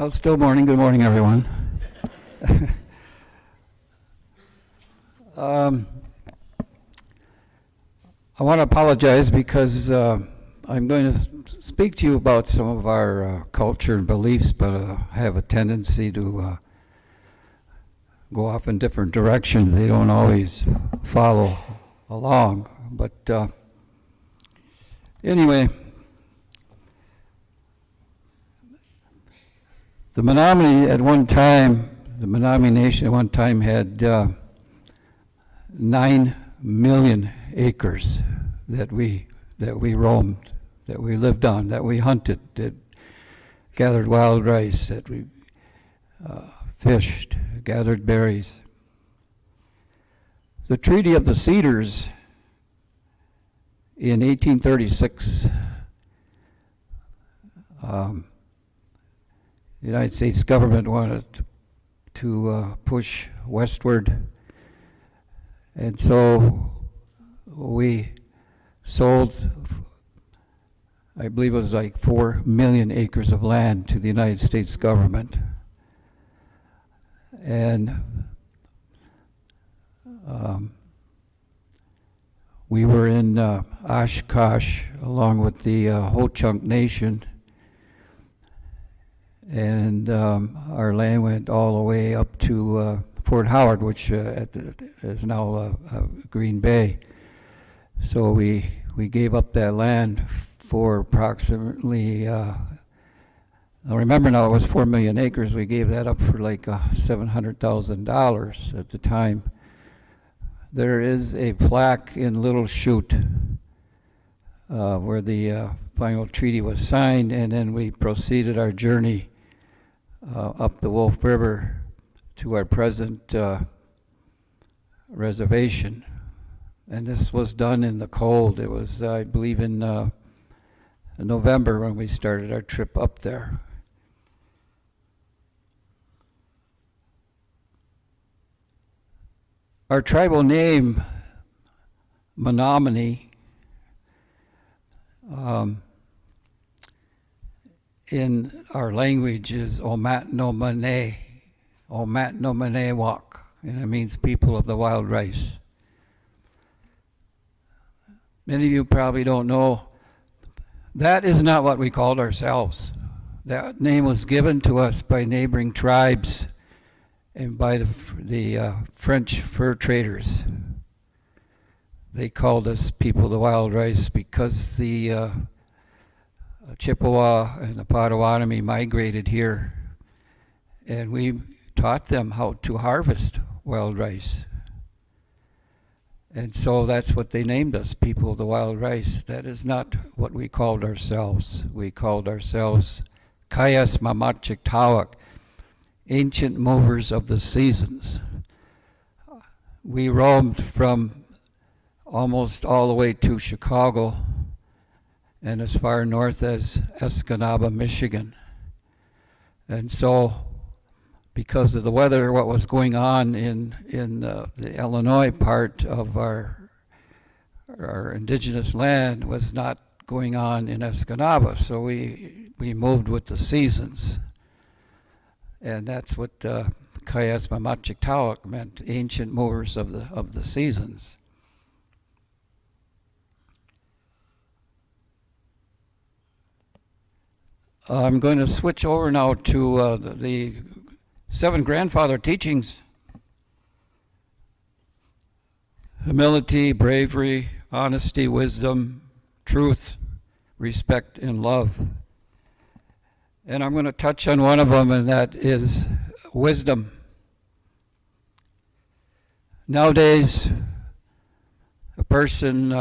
Well, it's still morning. Good morning, everyone. I want to apologize because I'm going to speak to you about some of our culture and beliefs, but I have a tendency to go off in different directions. They don't always follow along. But anyway, the Menominee at one time, the Menominee Nation at one time had 9 million acres that we roamed, that we lived on, that we hunted, that gathered wild rice, that we fished, gathered berries. The Treaty of the Cedars in 1836, the United States government wanted to push westward, and so we sold, I believe it was like 4 million acres of land to the United States government. And we were in Oshkosh along with the Ho-Chunk Nation, and our land went all the way up to Fort Howard, which is now Green Bay. So we gave up that land for approximately, I remember now it was 4 million acres. We gave that up for like $700,000 at the time. There is a plaque in Little Chute where the final treaty was signed, and then we proceeded our journey up the Wolf River to our present reservation. And this was done in the cold. It was, I believe, in November when we started our trip up there. Our tribal name, Menominee, in our language is Menominee, Menominee-wak, and it means people of the wild rice. Many of you probably don't know, that is not what we called ourselves. That name was given to us by neighboring tribes and by the French fur traders. They called us people of the wild rice because the Chippewa and the Potawatomi migrated here, and we taught them how to harvest wild rice. And so that's what they named us, people of the wild rice. That is not what we called ourselves. We called ourselves Kayas Mamachik, ancient movers of the seasons. We roamed from almost all the way to Chicago and as far north as Escanaba, Michigan. And so because of the weather, what was going on in the Illinois part of our indigenous land was not going on in Escanaba. So we moved with the seasons. And that's what Kayas Mamachik meant, ancient movers of the seasons. I'm going to switch over now to the 7 grandfather teachings: humility, bravery, honesty, wisdom, truth, respect, and love. And I'm going to touch on one of them, and that is wisdom. Nowadays, a person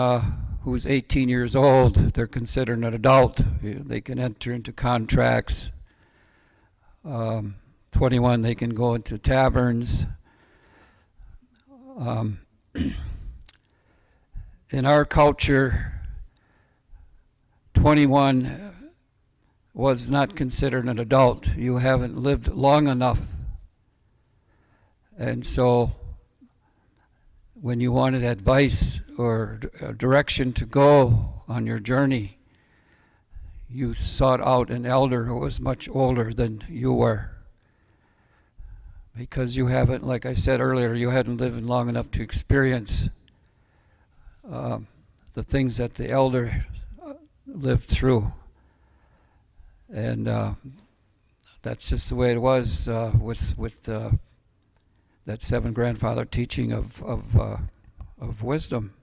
who's 18 years old, they're considered an adult. They can enter into contracts. 21, they can go into taverns. In our culture, 21 was not considered an adult. You haven't lived long enough. And so when you wanted advice or direction to go on your journey, you sought out an elder who was much older than you were. Because you haven't, like I said earlier, you hadn't lived long enough to experience the things that the elder lived through. And that's just the way it was with that seven grandfather teaching of wisdom.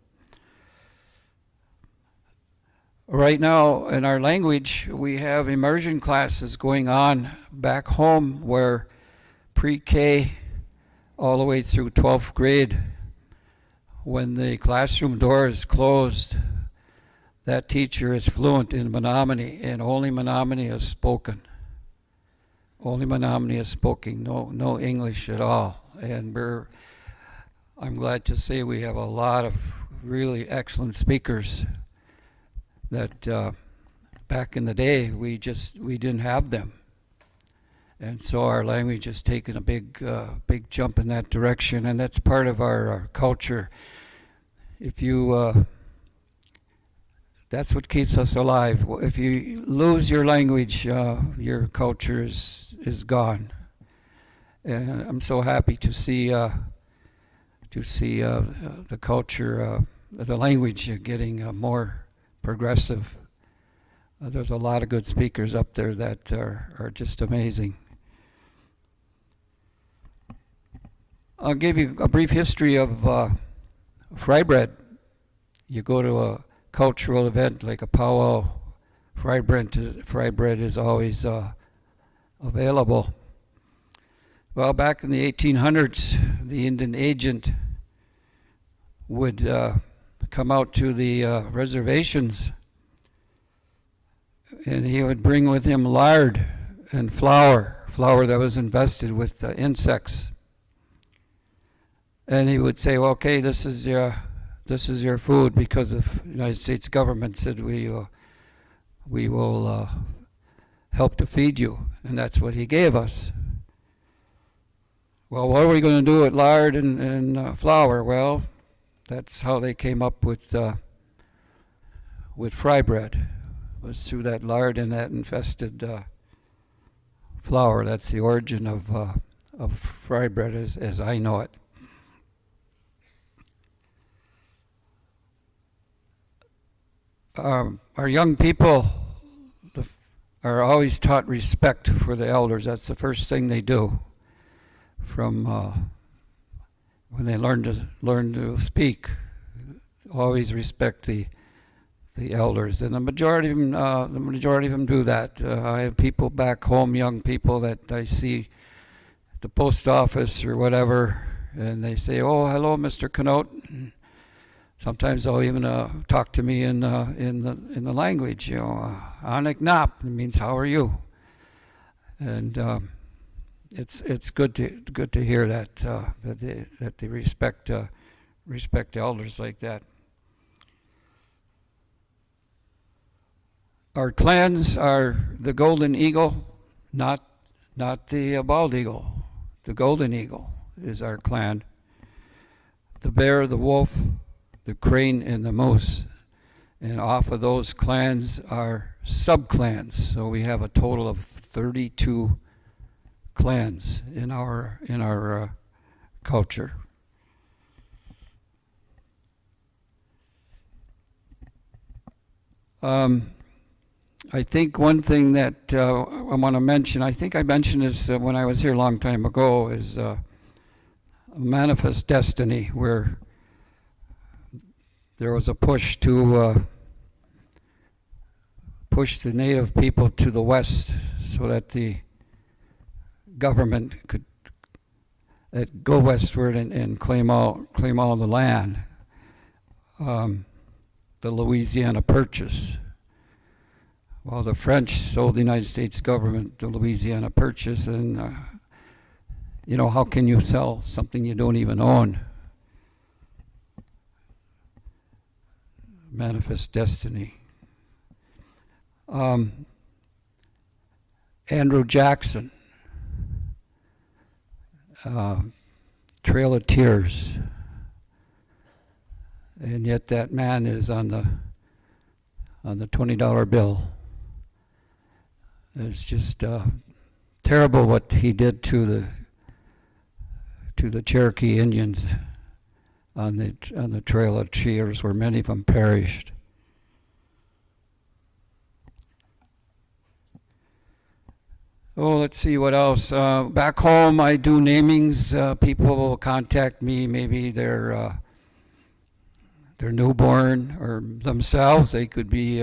Right now in our language, we have immersion classes going on back home where pre-K all the way through 12th grade, when the classroom door is closed, that teacher is fluent in Menominee, and only Menominee is spoken. Only Menominee is spoken, no English at all. And I'm glad to say we have a lot of really excellent speakers that back in the day we didn't have them. And so our language has taken a big jump in that direction, and that's part of our culture. If you, that's what keeps us alive. If you lose your language, your culture is gone. And I'm so happy to see the culture, the language getting more progressive. There's a lot of good speakers up there that are just amazing. I'll give you a brief history of fry bread. You go to a cultural event like a powwow, fry bread is always available. Well, back in the 1800s, the Indian agent would come out to the reservations, and he would bring with him lard and flour that was infested with insects. And he would say, well, okay, this is your food, because the United States government said we will help to feed you, and that's what he gave us. Well, what are we going to do with lard and flour? Well, that's how they came up with fry bread, was through that lard and that infested flour. That's the origin of fry bread as I know it. Our young people are always taught respect for the elders. That's the first thing they do from when they learn to speak. Always respect the elders, and the majority of them do that. I have people back home, young people that I see at the post office or whatever, and they say, "Oh, hello, Mr. Kenote." Sometimes they'll even talk to me in the language, Anik Nap. It means how are you? And it's good to hear that they respect elders like that. Our clans are the golden eagle, not the bald eagle. The golden eagle is our clan. The bear, the wolf, the crane, and the moose. And off of those clans are sub-clans. So we have a total of 32 clans in our culture. I think one thing that I want to mention, I think I mentioned this when I was here a long time ago, is a manifest destiny, where there was a push to push the native people to the west so that the government could go westward and claim all the land. The Louisiana Purchase. Well, the French sold the United States government the Louisiana Purchase, and how can you sell something you don't even own? Manifest destiny. Andrew Jackson, Trail of Tears, and yet that man is on the $20 bill. It's just terrible what he did to the Cherokee Indians on the Trail of Tears, where many of them perished. Oh, let's see what else. Back home, I do namings. People will contact me. Maybe they're newborn or themselves. They could be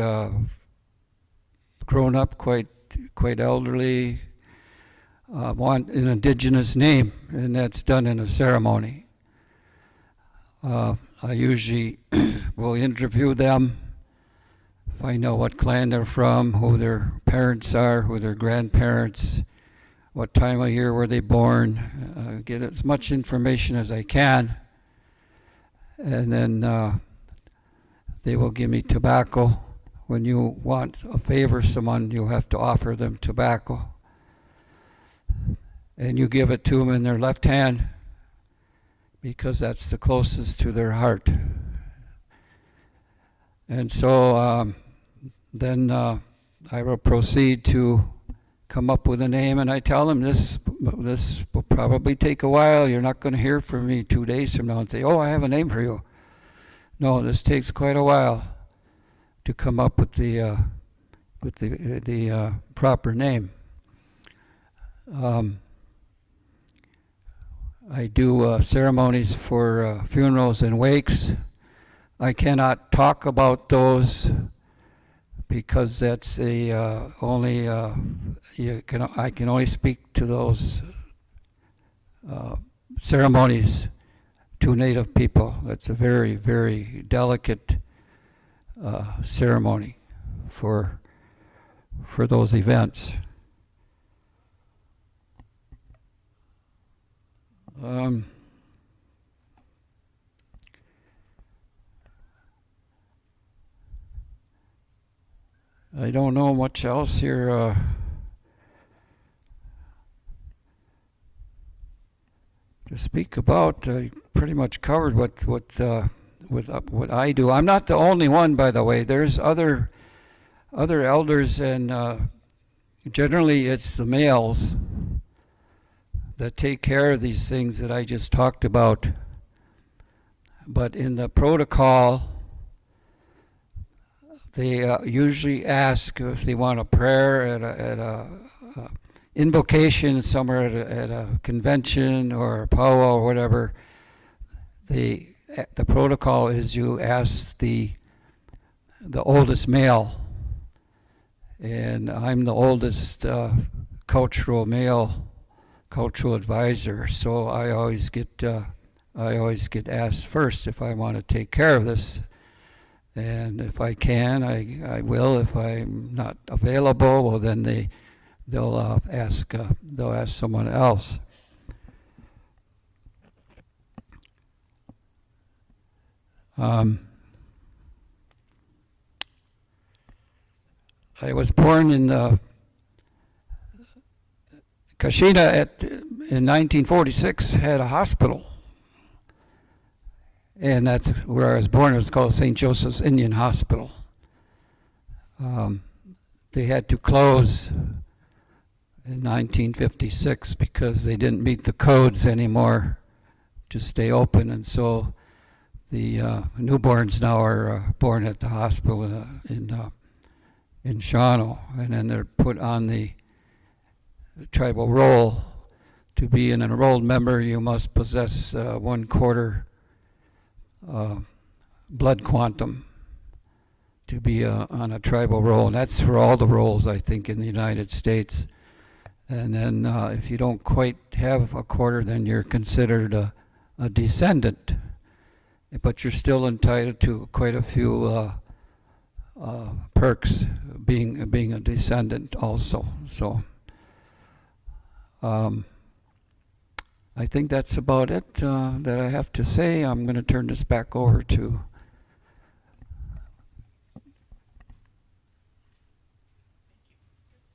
grown up, quite elderly. Want an Indigenous name, and that's done in a ceremony. I usually will interview them, find out what clan they're from, who their parents are, who their grandparents, what time of year were they born, get as much information as I can, and then they will give me tobacco. When you want a favor someone, you have to offer them tobacco. And you give it to them in their left hand because that's the closest to their heart. And so then I will proceed to come up with a name, and I tell them this will probably take a while. You're not going to hear from me 2 days from now and say, oh, I have a name for you. No, this takes quite a while to come up with the proper name. I do ceremonies for funerals and wakes. I cannot talk about those because that's I can only speak to those ceremonies to Native people. That's a very, very delicate ceremony for those events. I don't know much else here. To speak about. I pretty much covered what I do. I'm not the only one, by the way. There's other elders, and generally it's the males that take care of these things that I just talked about. But in the protocol, they usually ask if they want a prayer at a invocation somewhere at a convention or a powwow or whatever. The protocol is you ask the oldest male, and I'm the oldest cultural advisor, so I always get asked first if I want to take care of this, and if I can, I will. If I'm not available, well, then they'll ask someone else. I was born in Kashina in 1946, had a hospital. And that's where I was born. It was called St. Joseph's Indian Hospital. They had to close in 1956 because they didn't meet the codes anymore to stay open. And so the newborns now are born at the hospital in Shawano. And then they're put on the tribal roll. To be an enrolled member, you must possess 1/4 blood quantum to be on a tribal roll, and that's for all the rolls, I think, in the United States. And then if you don't quite have 1/4, then you're considered a descendant, but you're still entitled to quite a few perks being a descendant also. So I think that's about it that I have to say. I'm going to turn this back over to